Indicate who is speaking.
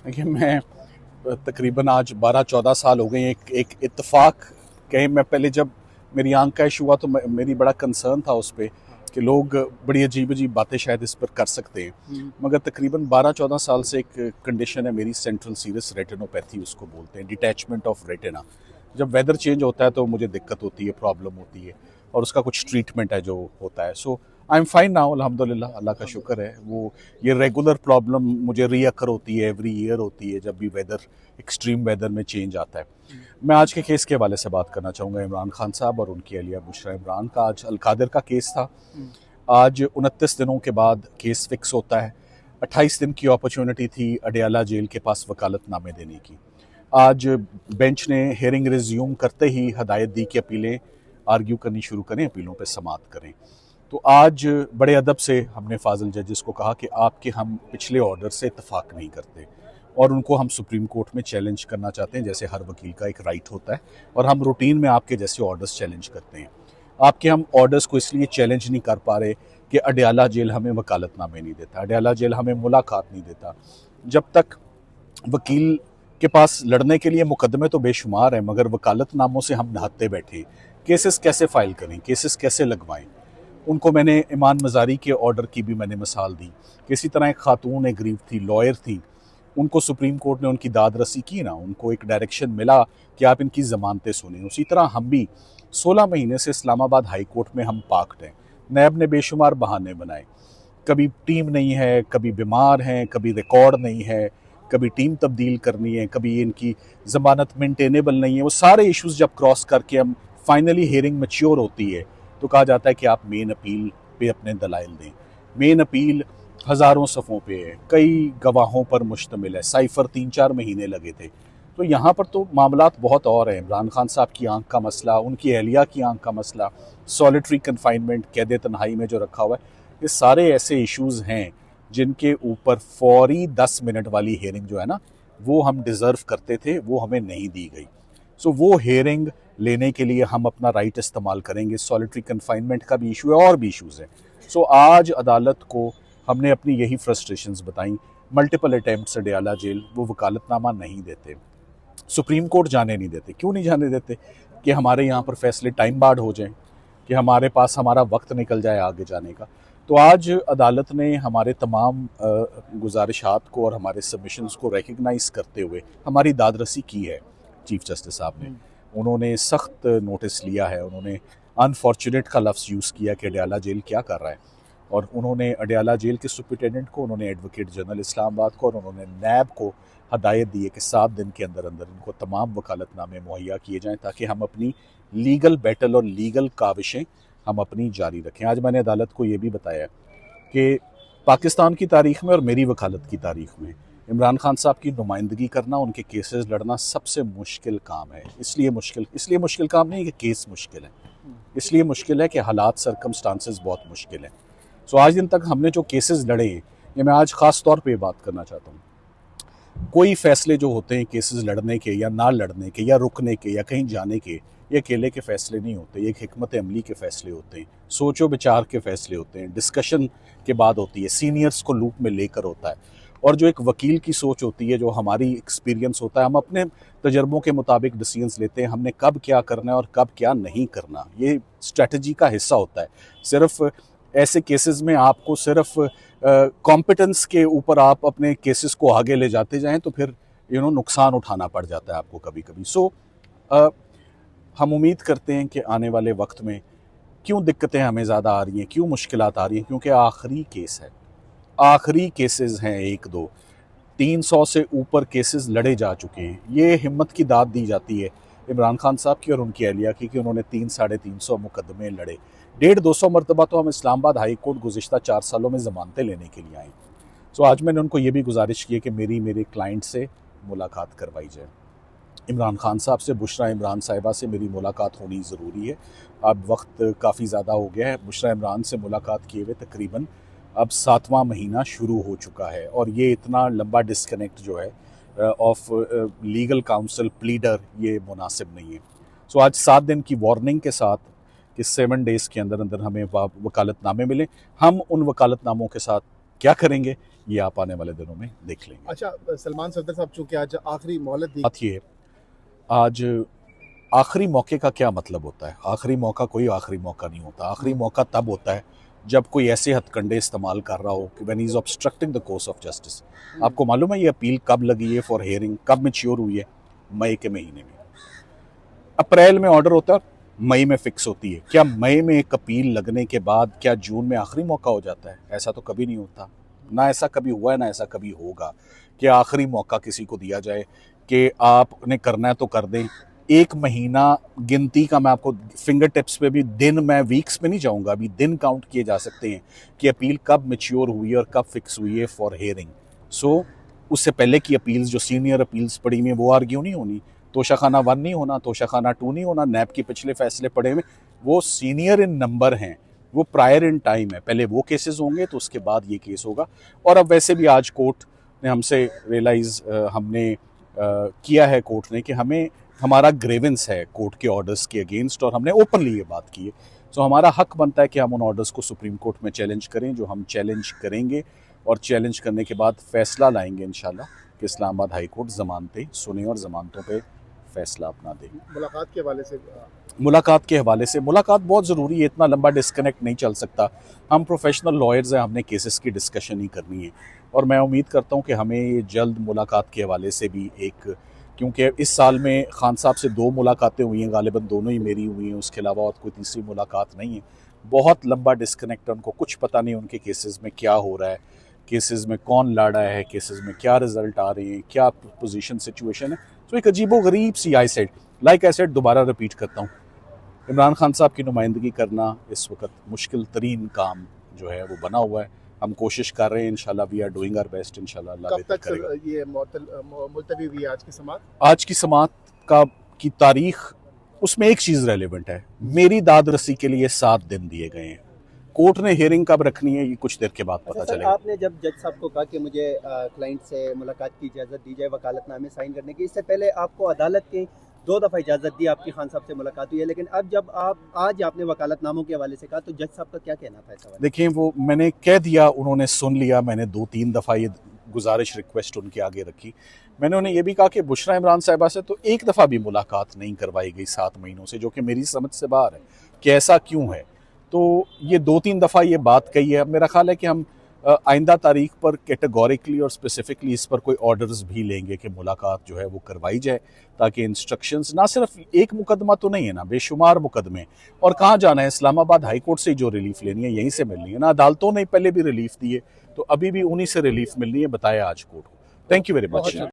Speaker 1: देखिए मैं तकरीबन आज 12-14 साल हो गए। एक इत्तेफाक कहें, मैं पहले जब मेरी आंख का इशू हुआ तो मेरी बड़ा कंसर्न था उस पर कि लोग बड़ी अजीब अजीब बातें शायद इस पर कर सकते हैं। मगर तकरीबन 12-14 साल से एक कंडीशन है मेरी, सेंट्रल सीरस रेटिनोपैथी उसको बोलते हैं, डिटैचमेंट ऑफ रेटिना। जब वेदर चेंज होता है तो मुझे दिक्कत होती है, प्रॉब्लम होती है, और उसका कुछ ट्रीटमेंट है जो होता है। सो आई एम फाइन नाउ, अल्हम्दुलिल्लाह, अल्लाह का शुक्र है। वो ये रेगुलर प्रॉब्लम मुझे रीअकर होती है, एवरी ईयर होती है जब भी वेदर, एक्सट्रीम वेदर में चेंज आता है। मैं आज के केस के हवाले से बात करना चाहूँगा, इमरान खान साहब और उनकी अहलिया बुशरा इमरान का। आज अलकादिर का केस था। आज 29 दिनों के बाद केस फिक्स होता है। 28 दिन की अपॉर्चुनिटी थी अडयाला जेल के पास वकालतनामे देने की। आज बेंच ने हेयरिंग रिज्यूम करते ही हदायत दी कि अपीलें आर्ग्यू करनी शुरू करें, अपीलों पर समाअत करें। तो आज बड़े अदब से हमने फाजिल जजेस को कहा कि आपके हम पिछले ऑर्डर से इतफाक़ नहीं करते और उनको हम सुप्रीम कोर्ट में चैलेंज करना चाहते हैं, जैसे हर वकील का एक राइट होता है, और हम रूटीन में आपके जैसे ऑर्डर्स चैलेंज करते हैं। आपके हम ऑर्डर्स को इसलिए चैलेंज नहीं कर पा रहे कि अडयाला जेल हमें वकालतनामे नहीं देता, अडयाला जेल हमें मुलाकात नहीं देता। जब तक वकील के पास लड़ने के लिए मुकदमे तो बेशुमार हैं, मगर वकालतनामों से हम नहत्ते बैठे, केसेस कैसे फाइल करें, केसेस कैसे लगवाएं। उनको मैंने ईमान मजारी के ऑर्डर की भी मैंने मिसाल दी कि इसी तरह एक खातून, एक गरीब थी, लॉयर थी, उनको सुप्रीम कोर्ट ने उनकी दाद रसी की ना, उनको एक डायरेक्शन मिला कि आप इनकी ज़मानतें सुनें। उसी तरह हम भी 16 महीने से इस्लामाबाद हाई कोर्ट में हम पाक्ड हैं। नैब ने बेशुमार बहाने बनाए, कभी टीम नहीं है, कभी बीमार हैं, कभी रिकॉर्ड नहीं है, कभी टीम तब्दील करनी है, कभी इनकी ज़मानत मेंटेनेबल नहीं है। वो सारे इश्यूज जब क्रॉस करके हम फाइनली हियरिंग मैच्योर होती है तो कहा जाता है कि आप मेन अपील पे अपने दलाइल दें। मेन अपील हज़ारों सफ़ों पे है, कई गवाहों पर मुश्तमिल है, साइफर 3-4 महीने लगे थे। तो यहाँ पर तो मामलात बहुत और हैं। इमरान खान साहब की आंख का मसला, उनकी अहलिया की आंख का मसला, सॉलिटरी कन्फाइनमेंट, कैद तन्हाई में जो रखा हुआ है, ये सारे ऐसे इश्यूज़ हैं जिनके ऊपर फौरी 10 मिनट वाली हेयरिंग जो है ना, वो हम डिज़र्व करते थे, वो हमें नहीं दी गई। सो वो हेयरिंग लेने के लिए हम अपना राइट इस्तेमाल करेंगे। सॉलिटरी कन्फाइनमेंट का भी इशू है और भी इशूज़ हैं। सो आज अदालत को हमने अपनी यही फ्रस्ट्रेशंस बताई। मल्टीपल अटैम्प्ट्स अडयाला जेल, वो वकालतनामा नहीं देते, सुप्रीम कोर्ट जाने नहीं देते। क्यों नहीं जाने देते? कि हमारे यहाँ पर फैसले टाइम बार्ड हो जाएं, कि हमारे पास हमारा वक्त निकल जाए आगे जाने का। तो आज अदालत ने हमारे तमाम गुजारिशात को और हमारे सबमिशंस को रिकग्नाइज करते हुए हमारी दादरसी की है। चीफ जस्टिस साहब ने, उन्होंने सख्त नोटिस लिया है। उन्होंने अनफॉर्चुनेट का लफ्ज़ यूज़ किया कि अडयाला जेल क्या कर रहा है, और उन्होंने अडयाला जेल के सुप्रिटेंडेंट को, उन्होंने एडवोकेट जनरल इस्लामाबाद को और उन्होंने नैब को हदायत दी है कि 7 दिन के अंदर अंदर इनको तमाम वकालतनामे मुहैया किए जाएँ, ताकि हम अपनी लीगल बैटल और लीगल काविशें हम अपनी जारी रखें। आज मैंने अदालत को ये भी बताया कि पाकिस्तान की तारीख में और मेरी वकालत की तारीख में इमरान खान साहब की नुमाइंदगी करना, उनके केसेस लड़ना सबसे मुश्किल काम है। इसलिए मुश्किल काम नहीं है कि केस मुश्किल है, इसलिए मुश्किल है कि हालात, सरकमस्टांसेस बहुत मुश्किल हैं। सो आज दिन तक हमने जो केसेस लड़े हैं, ये मैं आज ख़ास तौर पे बात करना चाहता हूँ। कोई फैसले जो होते हैं केसेस लड़ने के या ना लड़ने के या रुकने के या कहीं जाने के, ये अकेले के फैसले नहीं होते, ये एक हिकमत अमली के फैसले होते हैं, सोचो विचार के फैसले होते हैं, डिस्कशन के बाद होती है, सीनियर्स को लूप में लेकर होता है। और जो एक वकील की सोच होती है, जो हमारी एक्सपीरियंस होता है, हम अपने तजर्बों के मुताबिक डिसीजंस लेते हैं, हमने कब क्या करना है और कब क्या नहीं करना, ये स्ट्रेटजी का हिस्सा होता है। सिर्फ ऐसे केसेस में आपको सिर्फ कॉम्पिटेंस के ऊपर आप अपने केसेस को आगे ले जाते जाएं तो फिर नुकसान उठाना पड़ जाता है आपको कभी कभी। सो हम उम्मीद करते हैं कि आने वाले वक्त में, क्यों दिक्कतें हमें ज़्यादा आ रही हैं, क्यों मुश्किलात आ रही हैं, क्योंकि आखिरी केस है, आखिरी केसेस हैं, 1-2 300 से ऊपर केसेस लड़े जा चुके हैं। ये हिम्मत की दाद दी जाती है इमरान खान साहब की और उनकी अहलिया की कि उन्होंने 300-350 मुकदमे लड़े। 150-200 मरतबा तो हम इस्लामाबाद हाई कोर्ट गुज़िश्ता 4 सालों में ज़मानतें लेने के लिए आए। सो आज मैंने उनको ये भी गुजारिश की है कि मेरे क्लाइंट से मुलाकात करवाई जाए। इमरान खान साहब से, बुशरा इमरान साहिबा से मेरी मुलाकात होनी ज़रूरी है। अब वक्त काफ़ी ज़्यादा हो गया है। बुशरा इमरान से मुलाकात किए हुए तकरीबन अब 7वां महीना शुरू हो चुका है, और ये इतना लंबा डिस्कनेक्ट जो है ऑफ लीगल काउंसिल प्लीडर, ये मुनासिब नहीं है। सो आज 7 दिन की वार्निंग के साथ कि 7 डेज़ के अंदर अंदर हमें वकालतनामे मिले। हम उन वकालतनामों के साथ क्या करेंगे ये आप आने वाले दिनों में देख लेंगे।
Speaker 2: अच्छा, सलमान सफदर साहब, चूंकि आज आखिरी मोहलत दी,
Speaker 1: बात ये है, आज आखिरी मौके का क्या मतलब होता है? आखिरी मौका कोई आखिरी मौका नहीं होता। आखिरी मौका तब होता है जब कोई ऐसे हथकंडे इस्तेमाल कर रहा हो कि when he is obstructing the course of justice. आपको मालूम है ये अपील कब लगी है फॉर हियरिंग, कब मैच्योर हुई है? मई के महीने में। अप्रैल में ऑर्डर होता है, मई में फिक्स होती है। क्या मई में एक अपील लगने के बाद क्या जून में आखिरी मौका हो जाता है? ऐसा तो कभी नहीं होता। ना ऐसा कभी हुआ है, ना ऐसा कभी होगा कि आखिरी मौका किसी को दिया जाए कि आपने करना है तो कर दें। एक महीना गिनती का मैं आपको फिंगर टिप्स पे भी दिन, मैं वीक्स पे नहीं जाऊंगा, अभी दिन काउंट किए जा सकते हैं कि अपील कब मैच्योर हुई है और कब फिक्स हुई है फॉर हियरिंग। सो उससे पहले की अपील्स जो सीनियर अपील्स पड़ी हुई हैं वो आर्ग्यू नहीं होनी। तोशाखाना 1 नहीं होना, तोशाखाना 2 नहीं होना, नैब के पिछले फैसले पड़े हुए वो सीनियर इन नंबर हैं, वो प्रायर इन टाइम है। पहले वो केसेस होंगे तो उसके बाद ये केस होगा। और अब वैसे भी आज कोर्ट ने हमसे रियलाइज हमने किया है, कोर्ट ने, कि हमें हमारा ग्रेवेंस है कोर्ट के ऑर्डर्स के अगेंस्ट, और हमने ओपनली ये बात की है। सो हमारा हक बनता है कि हम उन ऑर्डर्स को सुप्रीम कोर्ट में चैलेंज करें, जो हम चैलेंज करेंगे। और चैलेंज करने के बाद फैसला लाएंगे इंशाल्लाह कि इस्लामाबाद हाई कोर्ट जमानतें सुने और जमानतों पे फैसला अपना देंगे।
Speaker 2: मुलाकात के हवाले से,
Speaker 1: मुलाकात बहुत ज़रूरी है। इतना लंबा डिस्कनेक्ट नहीं चल सकता। हम प्रोफेशनल लॉयर्स हैं, हमने केसेस की डिस्कशन ही करनी है। और मैं उम्मीद करता हूँ कि हमें ये जल्द मुलाकात के हवाले से भी एक, क्योंकि इस साल में खान साहब से 2 मुलाकातें हुई हैं, गालिबन दोनों ही मेरी हुई हैं, उसके अलावा और कोई तीसरी मुलाकात नहीं है। बहुत लंबा डिस्कनेक्ट है, उनको कुछ पता नहीं उनके केसेस में क्या हो रहा है, केसेस में कौन लड़ रहा है, केसेस में क्या रिजल्ट आ रहे हैं, क्या पोजीशन सिचुएशन है। तो एक अजीबो गरीब सी आई सेड दोबारा रिपीट करता हूँ, इमरान खान साहब की नुमाइंदगी करना इस वक्त मुश्किल तरीन काम जो है वो बना हुआ है। हम कोशिश कर रहे हैं, इंशाल्लाह we are doing our best, इंशाल्लाह अल्लाह
Speaker 2: कब
Speaker 1: बेहतर
Speaker 2: तक करेगा। ये मुलतवी हुई आज की समात?
Speaker 1: आज की समात की तारीख, उसमें एक चीज़ रेलिवेंट है, मेरी दाद रसी के लिए 7 दिन दिए गए हैं। कोर्ट ने हियरिंग कब रखनी है ये कुछ देर के बाद पता चलेगा।
Speaker 3: आपने जब जज साहब को कहा कि मुझे क्लाइंट से मुलाकात की इजाज़त दी जाए वकालतनामे साइन करने की, इससे पहले आपको अदालत की 2 दफ़ा इजाज़त दी, आपकी खान साहब से मुलाकात हुई है, लेकिन अब जब आज आपने वकालतनामों के हवाले से कहा तो जज साहब का क्या कहना था इस हवाले?
Speaker 1: देखिए, वो मैंने कह दिया, उन्होंने सुन लिया। मैंने 2-3 दफ़ा ये गुजारिश रिक्वेस्ट उनके आगे रखी। मैंने उन्हें ये भी कहा कि बुशरा इमरान साहिबा से तो एक दफ़ा भी मुलाकात नहीं करवाई गई 7 महीनों से, जो कि मेरी समझ से बाहर है कि ऐसा क्यों है। तो ये 2-3 दफ़ा ये बात कही है। अब मेरा ख्याल है कि हम आइंदा तारीख पर कैटेगोरिकली और स्पेसिफिकली इस पर कोई ऑर्डर्स भी लेंगे कि मुलाकात जो है वो करवाई जाए, ताकि इंस्ट्रक्शंस, ना सिर्फ एक मुकदमा तो नहीं है ना, बेशुमार मुकदमे। और कहाँ जाना है? इस्लामाबाद हाई कोर्ट से जो रिलीफ लेनी है यहीं से मिलनी है ना। अदालतों ने पहले भी रिलीफ दी है, तो अभी भी उन्हीं से रिलीफ मिलनी है, बताया आज कोर्ट को। Thank you very much.